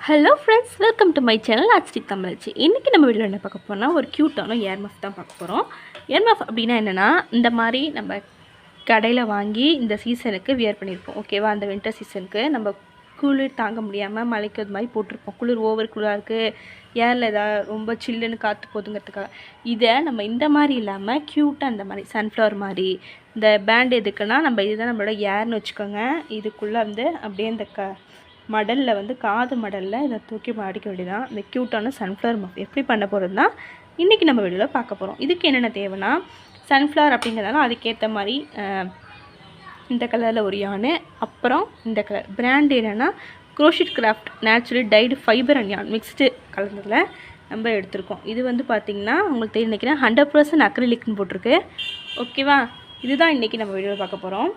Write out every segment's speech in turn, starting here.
Hello friends, welcome to my channel artistic Tamizhachi. இன்றைக்கி நம்ம வீடியோவில் என்ன பார்க்க போகிறோம்னா, ஒரு க்யூட்டான ஏர் மஃப் தான் பார்க்க போகிறோம். ஏர் மஃப் அப்படின்னா என்னென்னா, இந்த மாதிரி நம்ம கடையில் வாங்கி இந்த சீசனுக்கு வியர் பண்ணியிருப்போம். ஓகேவா? அந்த வின்டர் சீசனுக்கு நம்ம குளிர் தாங்க முடியாமல் மழைக்கு அது மாதிரி போட்டிருப்போம். குளிர் ஓவர் குளிராக இருக்குது, ஏரில் ஏதாவது ரொம்ப சில்லுன்னு காற்று போதுங்கிறதுக்காக இதை நம்ம இந்த மாதிரி இல்லாமல் க்யூட்டாக இந்த மாதிரி சன்ஃப்ளவர் மாதிரி இந்த பேண்ட் எதுக்குன்னா, நம்ம இதுதான் நம்மளோட ஏர்னு வச்சுக்கோங்க. இதுக்குள்ளே வந்து அப்படியே இந்த மடலில் வந்து காது மடலில் இதை தூக்கி மாடிக்க வேண்டியதான். இந்த க்யூட்டான சன்ஃப்ளவர் மஃப் எப்படி பண்ண போகிறதுனா இன்றைக்கி நம்ம வீடியோவில் பார்க்க போகிறோம். இதுக்கு என்னென்ன தேவைன்னா, சன்ஃப்ளவர் அப்படிங்கிறதால அதுக்கேற்ற மாதிரி இந்த கலரில் ஒரு யானை, அப்புறம் இந்த கலர் பிராண்ட் என்னென்னா crochet craft naturally dyed fibre and yarn mixed கலந்ததில் நம்ம எடுத்திருக்கோம். இது வந்து பார்த்திங்கன்னா உங்களுக்கு தெரியும் நினைக்கிறேன், 100% அக்ரிலிக்னு போட்டிருக்கு. ஓகேவா? இதுதான் இன்றைக்கி நம்ம வீடியோவில் பார்க்க போகிறோம்.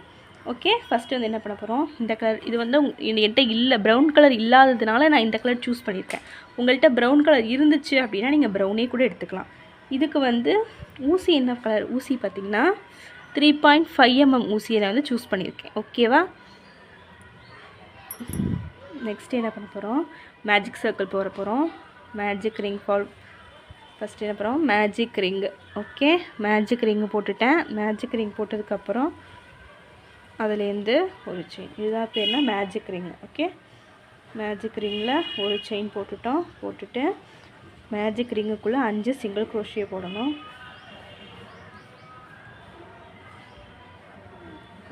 ஓகே, ஃபஸ்ட்டு வந்து என்ன பண்ண போகிறோம், இந்த கலர் இது வந்து என்கிட்ட இல்லை, ப்ரௌன் கலர் இல்லாததுனால நான் இந்த கலர் சூஸ் பண்ணியிருக்கேன். உங்கள்கிட்ட ப்ரௌன் கலர் இருந்துச்சு அப்படின்னா நீங்கள் ப்ரௌனே கூட எடுத்துக்கலாம். இதுக்கு வந்து ஊசி என்ன கலர் ஊசி பார்த்திங்கன்னா 3.5 mm ஊசியை நான் வந்து சூஸ் பண்ணியிருக்கேன். ஓகேவா? நெக்ஸ்ட்டு என்ன பண்ண போகிறோம், மேஜிக் சர்க்கிள் போட போகிறோம். மேஜிக் ரிங் ஃபஸ்ட்டு என்ன பண்ணுறோம், magic ring. Okay, magic ring போட்டுட்டேன். மேஜிக் ரிங் போட்டதுக்கப்புறம் அதுலேருந்து ஒரு செயின், இதுதான் பேர்னா மேஜிக் ரிங். ஓகே, மேஜிக் ரிங்கில் ஒரு செயின் போட்டுட்டு மேஜிக் ரிங்குக்குள்ளே 5 சிங்கிள் க்ரோஷியை போடணும்.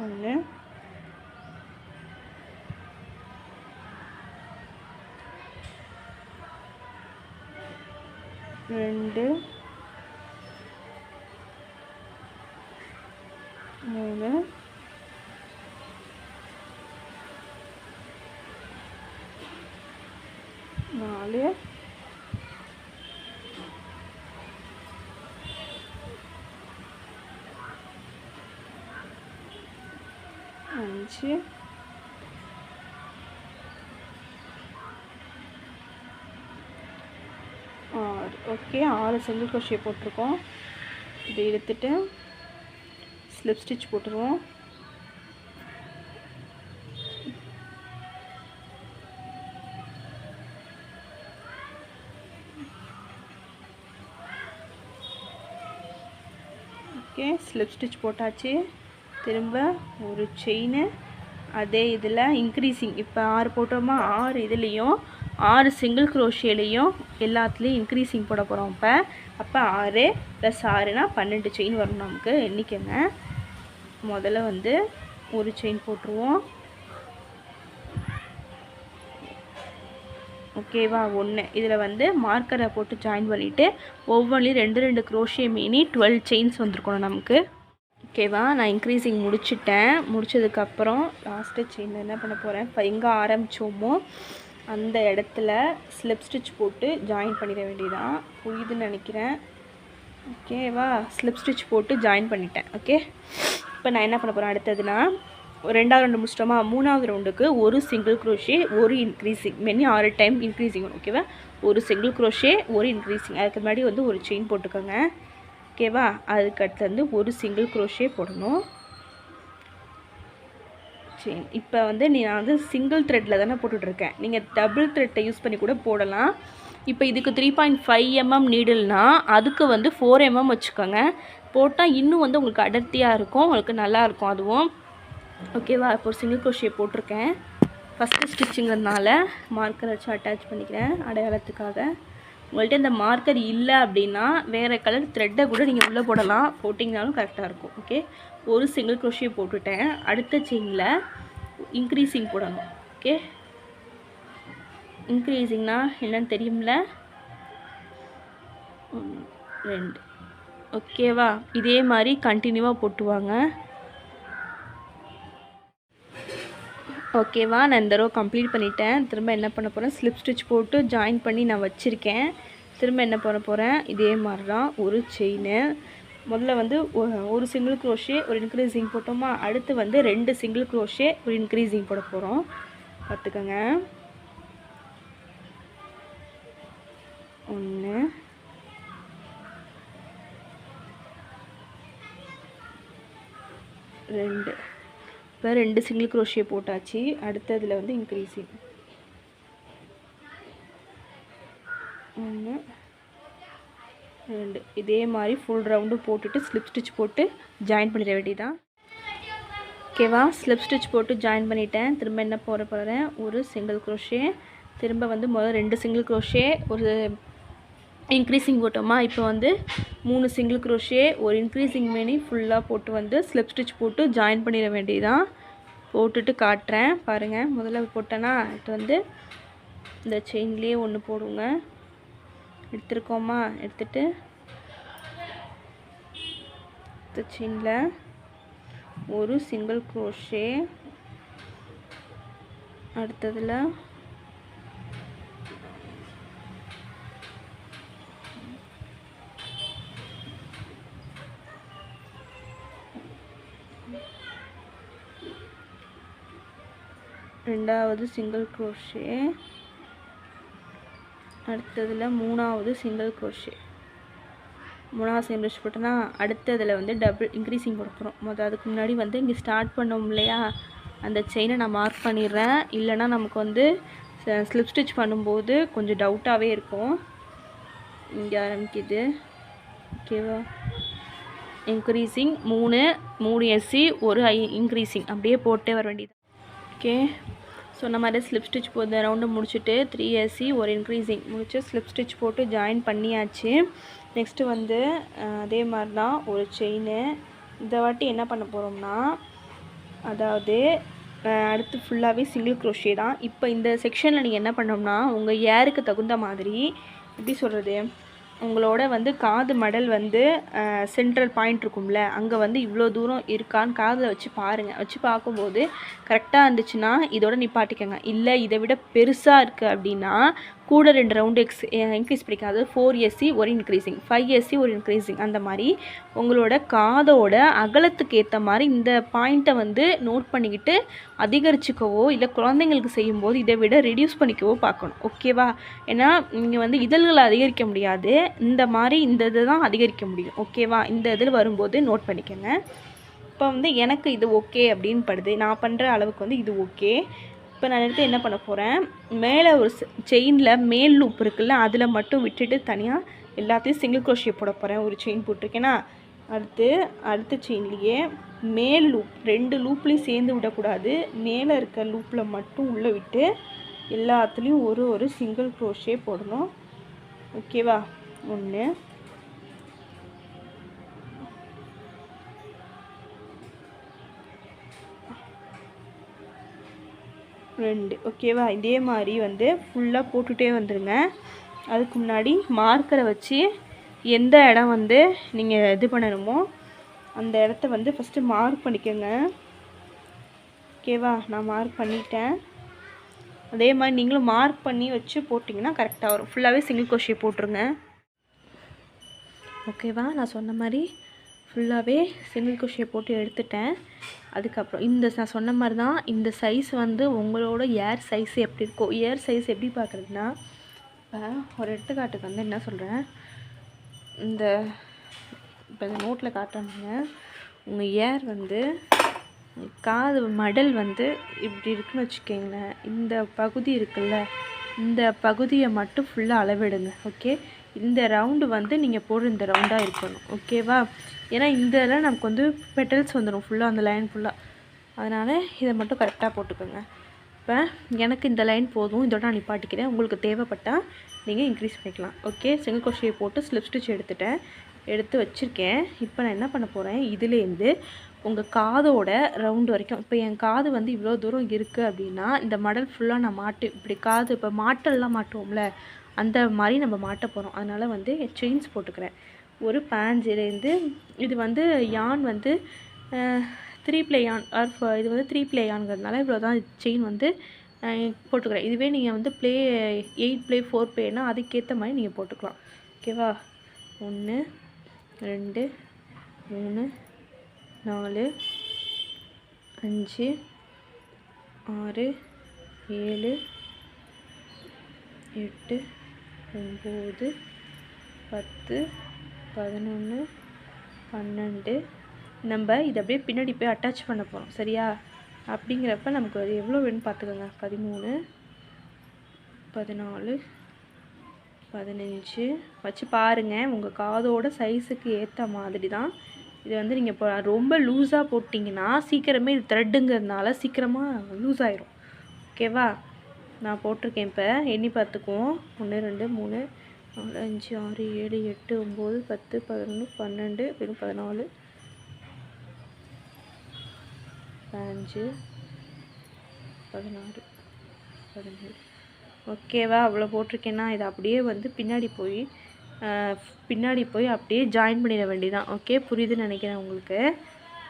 1 2 3 4 5 6. ஓகே, 6 சிங்கிள் க்ரோஷே போட்டிருக்கோம். இதை எடுத்துட்டு ஸ்லிப் ஸ்டிச் போட்டுருவோம். ஓகே, ஸ்லிப் ஸ்டிச் போட்டாச்சு. திரும்ப ஒரு செயின், அதே இதில் இன்க்ரீஸிங், இப்போ 6 போட்டோமா, 6 இதுலேயும் 6 சிங்கிள் க்ரோஷேலையும் எல்லாத்துலேயும் இன்க்ரீஸிங் போட போகிறோம். அப்போ 6 + 6னா 12 செயின் வரும் நமக்கு. எண்ணிக்கைங்க முதல்ல வந்து ஒரு செயின் போட்டுருவோம். ஓகேவா? 1 இதில் வந்து மார்க்கரை போட்டு ஜாயின் பண்ணிவிட்டு ஒவ்வொன்றிலையும் 2 க்ரோஷே மீனி 12 செயின்ஸ் வந்துருக்கணும் நமக்கு. ஓகேவா? நான் இன்க்ரீஸிங் முடிச்சதுக்கப்புறம் லாஸ்ட்டு செயினில் என்ன பண்ண போகிறேன், இப்போ எங்கே ஆரம்பித்தோமோ அந்த இடத்துல ஸ்லிப் ஸ்டிச் போட்டு ஜாயின் பண்ணிட வேண்டியதான். புரியுதுன்னு நினைக்கிறேன். ஓகேவா? ஸ்லிப் ஸ்டிச் போட்டு ஜாயின் பண்ணிட்டேன். ஓகே, இப்போ நான் என்ன பண்ண போகிறேன் அடுத்ததுன்னா, 2வது ரவுண்டு முடிச்சிட்டோமா, 3வது ரவுண்டுக்கு ஒரு சிங்கிள் க்ரோஷே ஒரு இன்க்ரீஸிங், மெனி 6 டைம் இன்க்ரீஸிங். ஓகேவா? ஒரு சிங்கிள் க்ரோஷே ஒரு இன்க்ரீஸிங். அதுக்கு முன்னாடி வந்து ஒரு செயின் போட்டுக்கோங்க. ஓகேவா? அதுக்கடுத்து வந்து ஒரு சிங்கிள் க்ரோஷே போடணும். செயின் இப்போ வந்து நான் வந்து சிங்கிள் த்ரெட்டில் தானே போட்டுட்ருக்கேன். நீங்கள் டபுள் த்ரெட்டை யூஸ் பண்ணி கூட போடலாம். இப்போ இதுக்கு 3.5 mm நீடில்னால் அதுக்கு வந்து 4 mm வச்சுக்கோங்க. போட்டால் இன்னும் வந்து உங்களுக்கு அடர்த்தியாக இருக்கும், உங்களுக்கு நல்லாயிருக்கும் அதுவும். ஓகேவா? இப்போ ஒரு சிங்கிள் க்ரோஷே போட்டிருக்கேன். ஃபஸ்ட்டு ஸ்டிச்சிங்கிறதுனால மார்க்கர் வச்சு அட்டாச் பண்ணிக்கிறேன் அடையாளத்துக்காக. உங்கள்கிட்ட இந்த மார்க்கர் இல்லை அப்படின்னா வேறு கலர் த்ரெட்டை கூட நீங்கள் உள்ளே போடலாம், போட்டிங்கனாலும் கரெக்டாக இருக்கும். ஓகே, ஒரு சிங்கிள் க்ரோஷே போட்டுட்டேன். அடுத்த செயினில் இன்க்ரீஸிங் போடணும். ஓகே, இன்க்ரீஸிங்னா என்னன்னு தெரியும்ல, 1 2. ஓகேவா? இதே மாதிரி கண்டினியூவாக போட்டுவாங்க. ஓகேவா? நான் இந்த தடவை கம்ப்ளீட் பண்ணிட்டேன். திரும்ப என்ன பண்ண போகிறேன், ஸ்லிப் ஸ்டிச் போட்டு ஜாயின் பண்ணி நான் வச்சுருக்கேன். திரும்ப என்ன பண்ண போகிறேன், இதே மாதிரி தான் ஒரு செயின். முதல்ல வந்து ஒரு சிங்கிள் க்ரோஷே ஒரு இன்க்ரீஸிங் போட்டோமா, அடுத்து வந்து 2 சிங்கிள் க்ரோஷே ஒரு இன்க்ரீஸிங் போட போகிறோம். பார்த்துக்கோங்க. 1 2. இப்போ 2 சிங்கிள் க்ரோஷே போட்டாச்சு. அடுத்ததில் வந்து இன்க்ரீஸிங் 1 2 இதே மாதிரி ஃபுல் ரவுண்டு போட்டுட்டு ஸ்லிப் ஸ்டிச் போட்டு ஜாயின் பண்ணிட வேண்டியதான். ஓகேவா, ஸ்லிப் ஸ்டிச் போட்டு ஜாயின் பண்ணிட்டேன். திரும்ப என்ன போகிறேன், ஒரு சிங்கிள் க்ரோஷே, திரும்ப வந்து முதல்ல 2 சிங்கிள் க்ரோஷே, ஒரு இன்க்ரீஸிங் போட்டோமா. இப்போ வந்து 3 சிங்கிள் க்ரோஷே, ஒரு இன்க்ரீஸிங் மேனி ஃபுல்லாக போட்டு வந்து ஸ்லிப் ஸ்டிச் போட்டு ஜாயின் பண்ணிட வேண்டியதான். போட்டுட்டு காட்டுறேன் பாருங்கள். முதல்ல போட்டேன்னா இது வந்து இந்த செயின்லேயே ஒன்று போடுங்க. எடுத்துருக்கோமா, எடுத்துகிட்டு இந்த செயினில் ஒரு சிங்கிள் க்ரோஷே, அடுத்ததில் ரெண்டாவது சிங்கிள் க்ரோஷே, அடுத்ததில் மூணாவது சிங்கிள் க்ரோஷே. மூணாவது சிங்கிள் க்ரோஷே போட்டோன்னா அடுத்ததில் வந்து டபுள் இன்க்ரீஸிங் போட போகிறோம். அதுக்கு முன்னாடி வந்து இங்கே ஸ்டார்ட் பண்ணோம் இல்லையா, அந்த செயினை நான் மார்க் பண்ணிடுறேன். இல்லைனா நமக்கு வந்து ஸ்லிப் ஸ்டிச் பண்ணும்போது கொஞ்சம் டவுட்டாகவே இருக்கும். இங்கே ஆரம்பிக்குது. ஓகேவா, இன்க்ரீஸிங் 3 எஸ்சி, ஒரு இன்க்ரீஸிங் அப்படியே போட்டே வர வேண்டியது. ஓகே, சொன்ன மாதிரி ஸ்லிப் ஸ்டிச் போட்டு ரவுண்டு முடிச்சுட்டு 3 எஸ்சி, ஒரு இன்க்ரீஸிங் முடிச்சு ஸ்லிப் ஸ்டிச் போட்டு ஜாயின் பண்ணியாச்சு. நெக்ஸ்ட்டு வந்து அதே மாதிரி தான் ஒரு செயின். இந்த வாட்டி என்ன பண்ண போகிறோம்னா, அதாவது அடுத்து ஃபுல்லாகவே சிங்கிள் க்ரோஷே தான். இப்போ இந்த செக்ஷனில் நீங்கள் என்ன பண்ணோம்னா, உங்கள் ஏருக்கு தகுந்த மாதிரி, எப்படி சொல்கிறது, உங்களோட வந்து காது மடல் வந்து சென்ட்ரல் பாயிண்ட் இருக்கும்ல, அங்கே வந்து இவ்வளோ தூரம் இருக்கான்னு காதில் வச்சு பாருங்கள். வச்சு பார்க்கும்போது கரெக்டாக இருந்துச்சுன்னா இதோட நிப்பாட்டிக்கோங்க. இல்லை இதை விட பெருசாக இருக்குது அப்படின்னா கூட 2 ரவுண்டு இன்க்ரீஸ் பண்ணிக்காது. 4 எஸ்சி, ஒரு இன்க்ரீஸிங், 5 எஸ்சி, ஒரு இன்க்ரீஸிங். அந்த மாதிரி உங்களோட காதோட அகலத்துக்கு ஏற்ற மாதிரி இந்த பாயிண்ட்டை வந்து நோட் பண்ணிக்கிட்டு அதிகரிச்சுக்கவோ, இல்லை குழந்தைங்களுக்கு செய்யும்போது இதை விட ரெடியூஸ் பண்ணிக்கவோ பார்க்கணும். ஓகேவா, ஏன்னா நீங்கள் வந்து இதழ்களை அதிகரிக்க முடியாது, இந்த மாதிரி இந்த இதை தான் அதிகரிக்க முடியும். ஓகேவா, இந்த இதில் வரும்போது நோட் பண்ணிக்கோங்க. இப்போ வந்து எனக்கு இது ஓகே அப்படின்னு படுது, நான் பண்ணுற அளவுக்கு வந்து இது ஓகே. இப்போ நான் எடுத்து என்ன பண்ண போகிறேன், மேலே ஒரு செயினில் மேல் லூப் இருக்குல்ல, அதில் மட்டும் விட்டுட்டு தனியாக எல்லாத்தையும் சிங்கிள் க்ரோஷே போட போகிறேன். ஒரு செயின் போட்டிருக்கேன்னா அடுத்த செயின்லேயே மேல் லூப் 2 லூப்லேயும் சேர்ந்து விடக்கூடாது. மேலே இருக்க லூப்பில் மட்டும் உள்ளே விட்டு எல்லாத்துலேயும் ஒரு சிங்கிள் க்ரோஷே போடணும். ஓகேவா, 1 2. ஓகேவா, இதே மாதிரி வந்து ஃபுல்லாக போட்டுகிட்டே வந்துடுங்க. அதுக்கு முன்னாடி மார்க்கரை வச்சு எந்த இடம் வந்து நீங்கள் இது பண்ணணுமோ அந்த இடத்த வந்து ஃபஸ்ட்டு மார்க் பண்ணிக்கோங்க. ஓகேவா, நான் மார்க் பண்ணிட்டேன். அதே மாதிரி நீங்களும் மார்க் பண்ணி வச்சு போட்டிங்கன்னா கரெக்டாக வரும். ஃபுல்லாகவே சிங்கிள் க்ரோஷே போட்டுருங்க. ஓகேவா, நான் சொன்ன மாதிரி ஃபுல்லாகவே சிங்கிள் க்ரோஷே போட்டு எடுத்துட்டேன். அதுக்கப்புறம் நான் சொன்ன மாதிரி தான் இந்த சைஸ் வந்து உங்களோட ஏர் சைஸ் எப்படி இருக்கோ, ஏர் சைஸ் எப்படி பார்க்குறதுனா, இப்போ ஒரு எடுத்துக்காட்டுக்கு வந்து என்ன சொல்கிறேன், இப்போ இந்த நோட்டில் காட்டுறாங்க, உங்கள் ஏர் வந்து காது மடல் வந்து இப்படி இருக்குன்னு வச்சுக்கோங்களேன். இந்த பகுதி இருக்குல்ல, இந்த பகுதியை மட்டும் ஃபுல்லாக அளவிடுங்க. ஓகே, இந்த ரவுண்டு வந்து நீங்கள் போடுற இந்த ரவுண்டாக இருக்கணும். ஓகேவா, ஏன்னா இந்த இதில் நமக்கு வந்து பெட்டல்ஸ் வந்துடும் ஃபுல்லாக, அந்த லைன் ஃபுல்லாக. அதனால் இதை மட்டும் கரெக்டாக போட்டுக்கோங்க. இப்போ எனக்கு இந்த லைன் போதும், இதோட நான் நிப்பாட்டிக்கிறேன். உங்களுக்கு தேவைப்பட்டால் நீங்கள் இன்க்ரீஸ் பண்ணிக்கலாம். ஓகே, சிங்கிள் க்ரோஷே போட்டு ஸ்லிப் ஸ்டிச் எடுத்து வச்சுருக்கேன். இப்போ நான் என்ன பண்ண போகிறேன், இதுலேருந்து உங்கள் காதோட ரவுண்டு வரைக்கும், இப்போ என் காது வந்து இவ்வளோ தூரம் இருக்குது அப்படின்னா இந்த மடல் ஃபுல்லாக நான் இப்படி காது இப்போ மாட்டெல்லாம் மாட்டுவோம்ல, அந்த மாதிரி நம்ம மாட்ட போகிறோம். அதனால் வந்து செயின்ஸ் போட்டுக்கிறேன். ஒரு 5லேருந்து இது வந்து யான் வந்து 3 ப்ளே யான் இது வந்து 3 ப்ளே யான்ங்கிறதுனால இவ்வளோ தான் செயின் வந்து போட்டுக்கிறேன். இதுவே நீங்கள் வந்து 8 ப்ளே 4 ப்ளேனா அதுக்கேற்ற மாதிரி நீங்கள் போட்டுக்கலாம். ஓகேவா, 1 2 3 4 5 6 7 8 9 10 11 12. நம்ம இதை அப்படியே பின்னாடி போய் அட்டாச் பண்ண போகிறோம். சரியா, அப்படிங்கிறப்ப நமக்கு அது எவ்வளோ வேணும்னு பார்த்துக்கோங்க. 13 14 15 வச்சு பாருங்கள். உங்கள் காதோட சைஸுக்கு ஏற்ற மாதிரி தான் இது வந்து நீங்கள் இப்போ ரொம்ப லூஸாக போட்டிங்கன்னா சீக்கிரமே இது த்ரெட்டுங்கிறதுனால சீக்கிரமாக லூஸ் ஆயிரும். ஓகேவா? நான் போட்டிருக்கேன். இப்போ எண்ணி பார்த்துக்குவோம். 1 2 3 4 5 6 7 8 9 10 11 12 14 15 16 17. ஓகேவா? அவ்வளோ போட்டிருக்கேன்னா இதை அப்படியே வந்து பின்னாடி போய் அப்படியே ஜாயின் பண்ணிட வேண்டியதான். ஓகே, புரியுதுன்னு நினைக்கிறேன் உங்களுக்கு.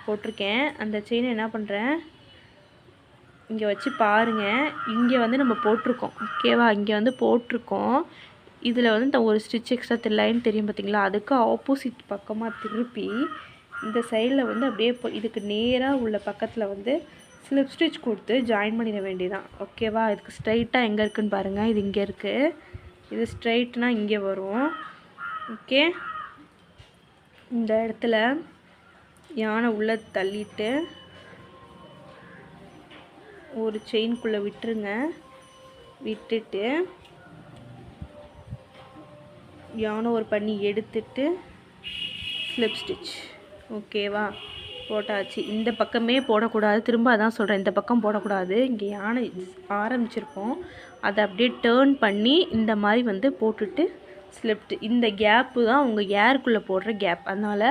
போட்டிருக்கேன். அந்த செயினை என்ன பண்ணுறேன், இங்கே வச்சு பாருங்கள். இங்கே வந்து நம்ம போட்டிருக்கோம். ஓகேவா? இங்கே வந்து போட்டிருக்கோம். இதில் வந்து ஒரு ஸ்டிச் எக்ஸ்ட்ரா லைன் தெரியும் பார்த்தீங்களா, அதுக்கு ஆப்போசிட் பக்கமாக திருப்பி இந்த சைடில் வந்து அப்படியே இதுக்கு நேராக உள்ள பக்கத்தில் வந்து ஸ்லிப் ஸ்டிச் கொடுத்து ஜாயின் பண்ணிட வேண்டியதான். ஓகேவா? இதுக்கு ஸ்ட்ரைட்டாக எங்கே இருக்குதுன்னு பாருங்கள். இது இங்கே இருக்குது. இது ஸ்ட்ரைட்னா இங்கே வரும். ஓகே, இந்த இடத்துல யானை உள்ளே தள்ளிட்டு ஒரு செயின்குள்ளே விட்டுருங்க. விட்டுட்டு யானை ஒரு பண்ணி எடுத்துட்டு ஸ்லிப் ஸ்டிச். ஓகேவா? போட்டாச்சு. இந்த பக்கமே போடக்கூடாது. திரும்ப அதான் சொல்கிறேன், இந்த பக்கம் போடக்கூடாது. இங்கே யானை ஆரம்பிச்சிருப்போம், அதை அப்படியே டேர்ன் பண்ணி இந்த மாதிரி வந்து போட்டுட்டு ஸ்லிப்ட். இந்த கேப்பு தான் உங்கள் ஏருக்குள்ளே போடுற கேப். அதனால்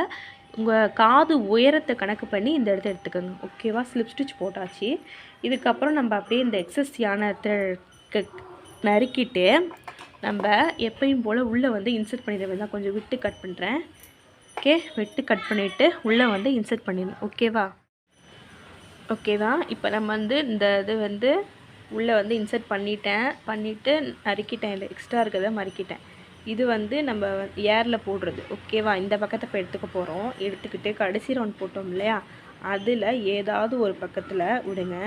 உங்கள் காது உயரத்தை கணக்கு பண்ணி இந்த இடத்த எடுத்துக்கோங்க. ஓகேவா? ஸ்லிப் ஸ்டிச் போட்டாச்சு. இதுக்கப்புறம் நம்ம அப்படியே இந்த எக்ஸஸ் யானை நறுக்கிட்டு நம்ம எப்பயும் போல் உள்ளே வந்து இன்சர்ட் பண்ணிட வேண்டாம். கொஞ்சம் விட்டு கட் பண்ணுறேன். ஓகே, வெட்டு கட் பண்ணிவிட்டு உள்ளே வந்து இன்சர்ட் பண்ணிடணும். ஓகேவா? இப்போ நம்ம வந்து இந்த இது வந்து உள்ளே வந்து இன்சர்ட் பண்ணிவிட்டு நறுக்கிட்டேன். இல்லை, எக்ஸ்ட்ரா இருக்கிறத மறுக்கிட்டேன். இது வந்து நம்ம ஏரில் போடுறது. ஓகேவா? இந்த பக்கத்தை இப்போ எடுத்துக்க போகிறோம். எடுத்துக்கிட்டு கடைசி ரவுண்ட் போட்டோம் இல்லையா, அதில் ஏதாவது ஒரு பக்கத்தில் விடுங்க.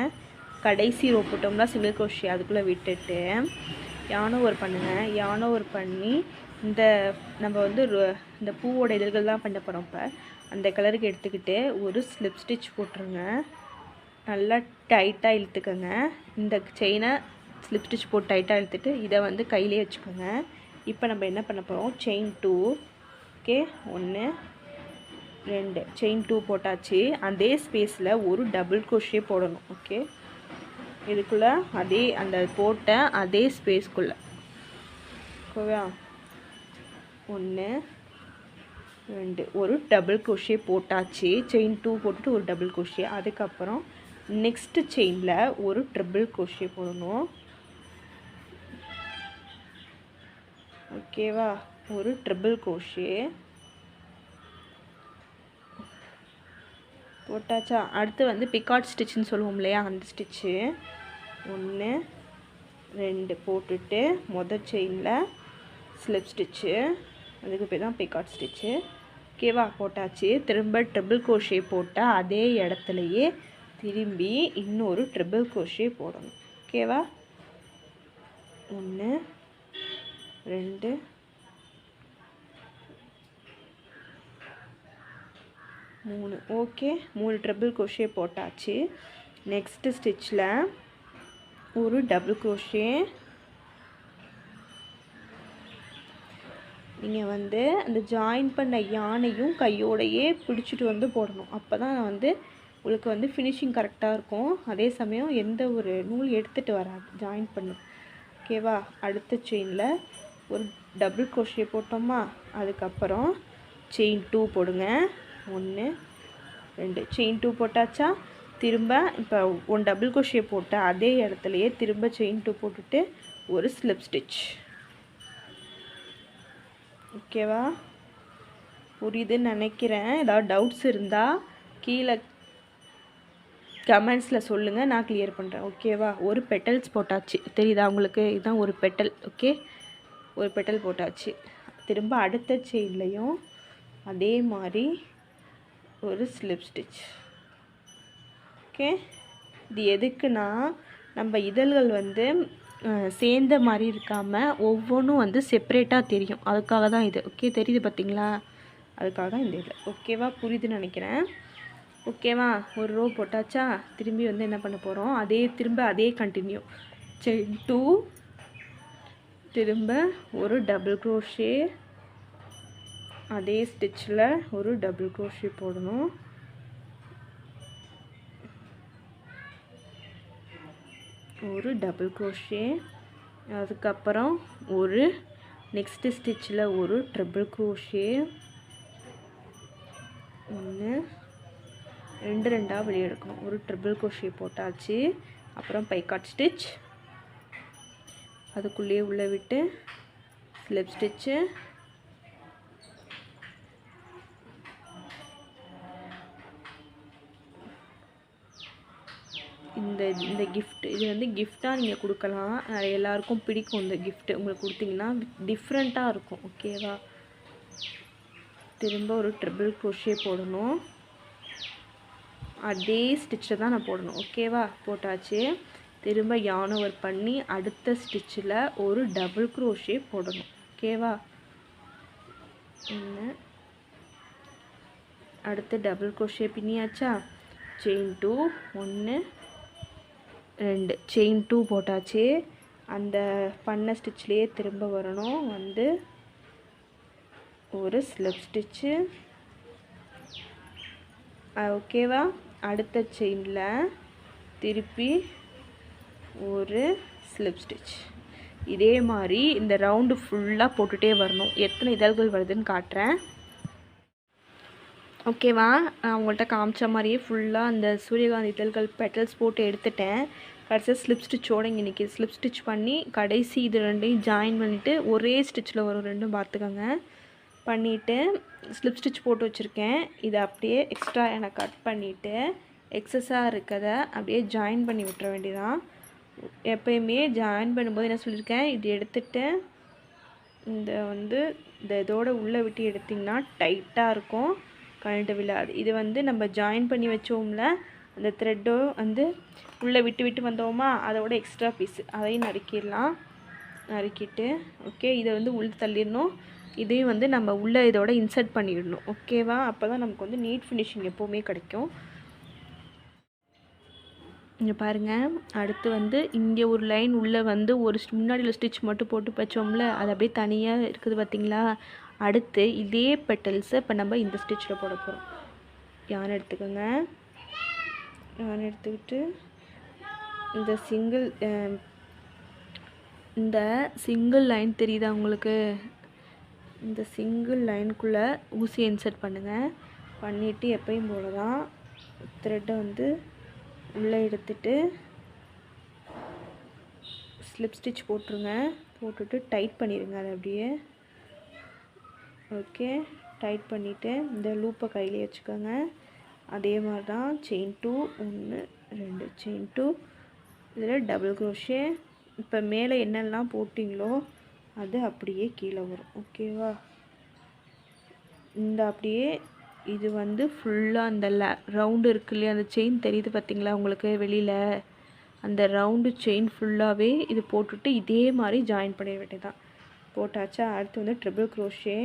கடைசி ரோ போட்டோம்னா சிங்கிள் க்ரோஷே அதுக்குள்ளே விட்டுட்டு யானை ஒரு பண்ணுங்கள். யானை ஒரு பண்ணி இந்த நம்ம வந்து இந்த பூவோட இதழ்கள் தான் பண்ண போகிறோம். இப்போ அந்த கலருக்கு எடுத்துக்கிட்டு ஒரு ஸ்லிப் ஸ்டிச் போட்டுருங்க. நல்லா டைட்டாக இழுத்துக்கோங்க. இந்த செயினை ஸ்லிப் ஸ்டிச் போட்டு டைட்டாக இழுத்துட்டு இதை வந்து கையிலே வச்சுக்கோங்க. இப்போ நம்ம என்ன பண்ண போகிறோம், செயின் 2. ஓகே, 1 2 செயின் 2 போட்டாச்சு. அதே ஸ்பேஸில் ஒரு டபுள் க்ரோஷே போடணும். ஓகே, இதுக்குள்ளே அந்த போட்ட அதே ஸ்பேஸ்க்குள்ளே. ஓகேவா? 1 2 ஒரு டபுள் க்ரோஷே போட்டாச்சு. செயின் 2 போட்டுட்டு ஒரு டபுள் க்ரோஷே. அதுக்கப்புறம் நெக்ஸ்ட்டு செயினில் ஒரு ட்ரிபிள் க்ரோஷே போடணும். ஓகேவா? ஒரு ட்ரிபிள் க்ரோஷே போட்டாச்சா? அடுத்து வந்து பிகாட் ஸ்டிச்சுன்னு சொல்லுவோம் இல்லையா, அந்த ஸ்டிச்சு 1 2 போட்டுட்டு மொதல் செயினில் ஸ்லிப் ஸ்டிச்சு, அதுக்கு பேர் தான் பிகாட் ஸ்டிச்சு. ஓகேவா? போட்டாச்சு. திரும்ப ட்ரிபிள் க்ரோஷே போட்டால் அதே இடத்துலையே திரும்பி இன்னொரு ட்ரிபிள் க்ரோஷே போடணும். ஓகேவா? 1 2 3. ஓகே, 3 ட்ரிபிள் க்ரோஷே போட்டாச்சு. நெக்ஸ்ட்டு ஸ்டிச்சில் ஒரு டபுள் க்ரோஷே. நீங்கள் வந்து அந்த ஜாயின் பண்ண யானையும் கையோடையே பிடிச்சிட்டு வந்து போடணும். அப்போ தான் வந்து உங்களுக்கு வந்து ஃபினிஷிங் கரெக்டாக இருக்கும். அதே சமயம் எந்த ஒரு நூல் எடுத்துகிட்டு வராது, ஜாயின் பண்ணும். ஓகேவா? அடுத்த செயினில் ஒரு டபுள் க்ரோஷே போட்டோமா, அதுக்கப்புறம் செயின் 2 போடுங்க. 1 2 செயின் 2 போட்டாச்சா? திரும்ப இப்போ 1 டபுள் க்ரோஷே போட்ட அதே இடத்துலையே திரும்ப செயின் 2 போட்டுட்டு ஒரு ஸ்லிப் ஸ்டிச். ஓகேவா? புரியுதுன்னு நினைக்கிறேன். ஏதாவது டவுட்ஸ் இருந்தால் கீழே கமெண்ட்ஸில் சொல்லுங்கள், நான் கிளியர் பண்ணுறேன். ஓகேவா? ஒரு பெட்டல்ஸ் போட்டாச்சு, தெரியுதா உங்களுக்கு? இதுதான் ஒரு பெட்டல். ஓகே, ஒரு பெட்டல் போட்டாச்சு. திரும்ப அடுத்த செயின்லையும் அதே மாதிரி ஒரு ஸ்லிப் ஸ்டிச். ஓகே, இது எதுக்குன்னா நம்ம இதழ்கள் வந்து சேர்ந்த மாதிரி இருக்காமல் ஒவ்வொன்றும் வந்து செப்ரேட்டாக தெரியும், அதுக்காக தான் இது. ஓகே, தெரியுது பார்த்தீங்களா? அதுக்காக தான் இந்த இது. ஓகேவா? புரியுதுன்னு நினைக்கிறேன். ஓகேவா? ஒரு ரோ போட்டாச்சா? திரும்பி வந்து என்ன பண்ண போகிறோம், திரும்ப அதே கண்டினியூ. செயின் 2 திரும்ப ஒரு டபுள் க்ரோஷே, அதே ஸ்டிச்சில் ஒரு டபுள் க்ரோஷே போடணும். ஒரு டபுள் க்ரோஷே, அதுக்கப்புறம் ஒரு நெக்ஸ்ட் ஸ்டிச்சில் ஒரு ட்ரிபிள் க்ரோஷே, ஒன்று ரெண்டு ரெண்டாக வெளியே எடுக்கணும். ஒரு ட்ரிபிள் க்ரோஷே போட்டாச்சு. அப்புறம் பைக்காட் ஸ்டிச், அதுக்குள்ளேயே உள்ளே விட்டு ஸ்லிப் ஸ்டிச்சு, இந்த கிஃப்ட் இது வந்து கிஃப்டாக நீங்கள் கொடுக்கலாம். எல்லாருக்கும் பிடிக்கும் இந்த கிஃப்ட்டு. உங்களுக்கு கொடுத்தீங்கன்னா டிஃப்ரெண்ட்டாக இருக்கும். ஓகேவா? திரும்ப ஒரு ட்ரிபிள் க்ரோஷே போடணும். அதே ஸ்டிச்சில் தான் நான் போடணும். ஓகேவா? போட்டாச்சு. திரும்ப yarn over பண்ணி அடுத்த ஸ்டிச்சில் ஒரு டபுள் க்ரோஷே போடணும். ஓகேவா? அடுத்து டபுள் க்ரோஷே பின்னியாச்சா? செயின் 2, 1 2 செயின் 2 போட்டாச்சு. அந்த பண்ண ஸ்டிச்லேயே திரும்ப வரணும். வந்து ஒரு ஸ்லிப் ஸ்டிச்சு. ஓகேவா? அடுத்த செயினில் திருப்பி ஒரு ஸ்லிப் ஸ்டிச். இதே மாதிரி இந்த ரவுண்டு ஃபுல்லாக போட்டுகிட்டே வரணும். எத்தனை இதழ்கள் வருதுன்னு காட்டுறேன். ஓகேவா? நான் உங்கள்கிட்ட காமிச்ச மாதிரியே ஃபுல்லாக அந்த சூரியகாந்தி இதழ்கள் பெட்டல்ஸ் போட்டு எடுத்துட்டேன். கடைசியாக ஸ்லிப் ஸ்டிச்சோடு இங்கே நிற்கிது. ஸ்லிப் ஸ்டிச் பண்ணி கடைசி இது ரெண்டையும் ஜாயின் பண்ணிவிட்டு ஒரே ஸ்டிச்சில் வரும். ரெண்டும் பார்த்துக்கோங்க. பண்ணிவிட்டு ஸ்லிப் ஸ்டிச் போட்டு வச்சுருக்கேன். இதை அப்படியே எக்ஸ்ட்ரா எனக்கு கட் பண்ணிவிட்டு எக்ஸஸாக இருக்கதை அப்படியே ஜாயின் பண்ணி விட்டுற வேண்டியதான். எப்போயுமே ஜாயின் பண்ணும்போது என்ன சொல்லியிருக்கேன், இது எடுத்துகிட்டு இந்த இதோட உள்ளே விட்டு எடுத்திங்கன்னா டைட்டாக இருக்கும், கழண்டு விழாது. இது வந்து நம்ம ஜாயின் பண்ணி வச்சோம்ல, அந்த த்ரெட்டோ வந்து உள்ளே விட்டு வந்தோமா, அதோட எக்ஸ்ட்ரா பீஸு அதையும் நறுக்கிடலாம். நறுக்கிட்டு ஓகே, இதை வந்து உள்ளே தள்ளிடணும். இதையும் வந்து நம்ம உள்ளே இதோட இன்சர்ட் பண்ணிடணும். ஓகேவா? அப்போ தான் நமக்கு வந்து நீட் ஃபினிஷிங் எப்போவுமே கிடைக்கும். இங்கே பாருங்கள். அடுத்து வந்து இங்கே ஒரு லைன் உள்ளே வந்து ஒரு முன்னாடியில் ஸ்டிச் மட்டும் போட்டு வச்சோம்ல, அது அப்படியே தனியாக இருக்குது பார்த்திங்களா? அடுத்து இதே பெட்டல்ஸை இப்போ நம்ம இந்த ஸ்டிச்சில் போட போகிறோம். யான் எடுத்துக்கோங்க. யான் எடுத்துக்கிட்டு இந்த சிங்கிள் லைன் தெரியுதா உங்களுக்கு? இந்த சிங்கிள் லைனுக்குள்ளே ஊசியை இன்சர்ட் பண்ணுங்கள். பண்ணிவிட்டு எப்பயும் போல தான் த்ரெட்டை வந்து உள்ளே எடுத்துட்டு ஸ்லிப் ஸ்டிச் போட்டுருங்க. போட்டுட்டு டைட் பண்ணிடுங்க அதை அப்படியே. ஓகே, டைட் பண்ணிவிட்டு இந்த லூப்பை கையிலே வச்சுக்கோங்க. அதே மாதிரி தான் செயின் 2, 1 2 செயின் 2, இதில் டபுள் க்ரோஷே. இப்போ மேலே என்னெல்லாம் போட்டிங்களோ அது அப்படியே கீழே வரும். ஓகேவா? இந்த அப்படியே இது வந்து ஃபுல்லாக அந்த ரவுண்டு இருக்கு இல்லையா, அந்த செயின் தெரியுது பார்த்திங்களா உங்களுக்கு வெளியில்? அந்த ரவுண்டு செயின் ஃபுல்லாகவே இது போட்டுட்டு இதே மாதிரி ஜாயின் பண்ணிட வேண்டியதான். போட்டாச்சா? அடுத்து வந்து ட்ரிபிள் க்ரோஷே.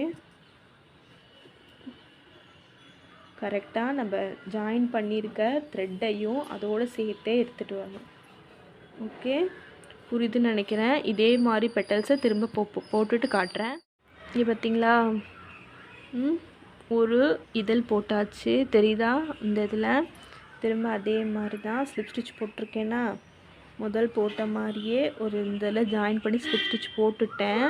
கரெக்டாக நம்ம ஜாயின் பண்ணியிருக்க த்ரெட்டையும் அதோடு சேர்த்தே எடுத்துகிட்டு வரணும். ஓகே, புரியுதுன்னு நினைக்கிறேன். இதே மாதிரி பெட்டல்ஸை திரும்ப போட்டுட்டு காட்டுறேன். இங்கே பார்த்திங்களா? ஒரு இதழ் போட்டாச்சு தெரியுதா? இந்த இதில் திரும்ப அதே மாதிரி தான் ஸ்லிப் ஸ்டிச் போட்டிருக்கேன்னா, முதல் போட்ட மாதிரியே ஒரு இதில் ஜாயின் பண்ணி ஸ்லிப் ஸ்டிச் போட்டுட்டேன்.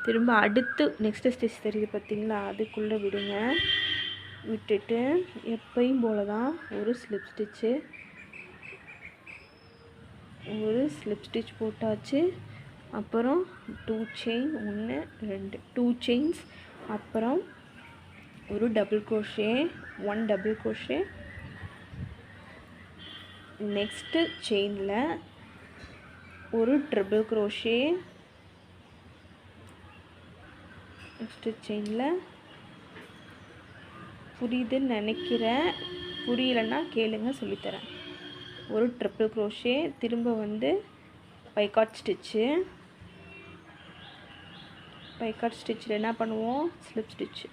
திரும்ப அடுத்து நெக்ஸ்ட்டு ஸ்டிச் தெரியுது பார்த்திங்களா? அதுக்குள்ளே விடுங்க. விட்டுட்டு எப்பயும் போல தான் ஒரு ஸ்லிப் ஸ்டிச் போட்டாச்சு. அப்புறம் 2 செயின், 1 2 2 செயின்ஸ், அப்புறம் ஒரு double crochet, 1 double crochet. Next செயினில் ஒரு ட்ரிபிள் க்ரோஷே. நெக்ஸ்ட்டு செயினில் புரியுதுன்னு நினைக்கிறேன். புரியலைன்னா கேளுங்க, சொல்லித்தரேன். ஒரு ட்ரிபிள் க்ரோஷே. திரும்ப வந்து பைக்காட் ஸ்டிச்சில் என்ன பண்ணுவோம்? Slip stitch.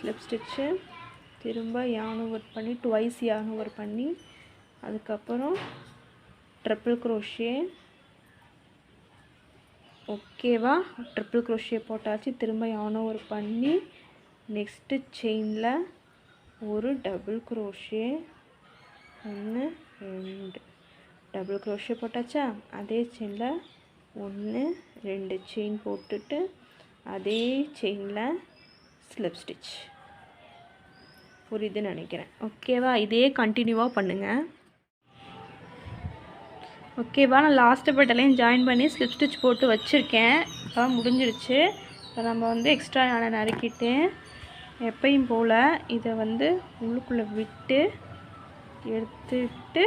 ஸ்லிப் ஸ்டிச்சு, திரும்ப yarn over பண்ணி ட்வைஸ் yarn over பண்ணி, அதுக்கப்புறம் ட்ரிபிள் crochet. ஓகேவா, ட்ரிபிள் crochet போட்டாச்சு. திரும்ப yarn over பண்ணி நெக்ஸ்ட்டு செயினில் ஒரு டபுள் crochet, 1 2 டபுள் crochet போட்டாச்சா. அதே செயினில் 1 2 செயின் போட்டுட்டு அதே செயினில் ஸ்லிப் ஸ்டிச். புரியுதுன்னு நினைக்கிறேன். ஓகேவா, இதே கண்டினியூவாக பண்ணுங்கள். ஓகேவா, நான் லாஸ்ட்டு பட்டலையும் ஜாயின் பண்ணி ஸ்லிப் ஸ்டிச் போட்டு வச்சுருக்கேன். இப்போ முடிஞ்சிடுச்சு. இப்போ நம்ம வந்து எக்ஸ்ட்ரா நான் நறுக்கிட்டு எப்பயும் போல் இதை வந்து உள்ளுக்குள்ளே விட்டு எடுத்துட்டு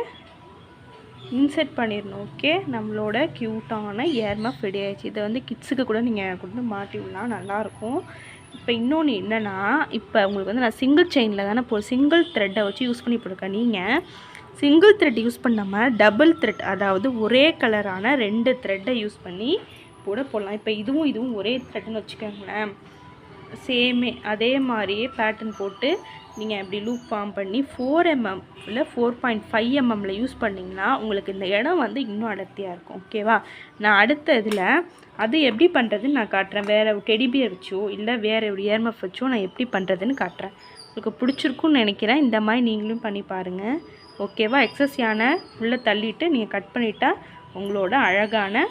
இன்செர்ட் பண்ணிடணும். ஓகே, நம்மளோட க்யூட்டான ஏர்மஃப் ரெடி ஆகிடுச்சு. இதை வந்து கிட்ஸுக்கு கூட நீங்கள் கொண்டு மாட்டி விடலாம், நல்லாயிருக்கும். இப்போ இன்னொன்று என்னென்னா, இப்போ உங்களுக்கு வந்து நான் சிங்கிள் செயினில் தானே சிங்கிள் த்ரெட்டை வச்சு யூஸ் பண்ணி போட்டிருக்கேன். நீங்கள் சிங்கிள் த்ரெட் யூஸ் பண்ணாமல் டபுள் த்ரெட், அதாவது ஒரே கலரான 2 த்ரெட்டை யூஸ் பண்ணி கூட போடலாம். இப்போ இதுவும் ஒரே த்ரெட்டுன்னு வச்சுக்கோங்களேன். சேமே அதே மாதிரியே பேட்டர்ன் போட்டு நீங்கள் இப்படி லூப் ஃபார்ம் பண்ணி 4 mm இல்லை 4.5 mm யூஸ் பண்ணிங்கன்னா உங்களுக்கு இந்த இடம் வந்து இன்னும் அடர்த்தியாக இருக்கும். ஓகேவா, நான் அடுத்த இதில் அது எப்படி பண்ணுறதுன்னு நான் காட்டுறேன். வேறு டெடிபியர் வச்சோ இல்லை வேறு ஏர்மஃப் வச்சோ நான் எப்படி பண்ணுறதுன்னு காட்டுறேன். உங்களுக்கு பிடிச்சிருக்குன்னு நினைக்கிறேன். இந்த மாதிரி நீங்களும் பண்ணி பாருங்கள். ஓகேவா, எக்ஸஸ் யானை உள்ளே தள்ளிட்டு நீங்கள் கட் பண்ணிட்டா உங்களோட அழகான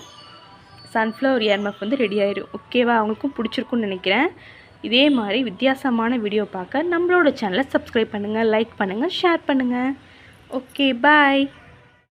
சன்ஃப்ளவர் ஏர்மஃப் வந்து ரெடி ஆயிடும். ஓகேவா, அவங்களுக்கும் பிடிச்சிருக்குன்னு நினைக்கிறேன். இதே மாதிரி வித்தியாசமான வீடியோ பார்க்க நம்மளோட சேனலை சப்ஸ்கிரைப் பண்ணுங்கள், லைக் பண்ணுங்கள், ஷேர் பண்ணுங்கள். ஓகே, பாய்.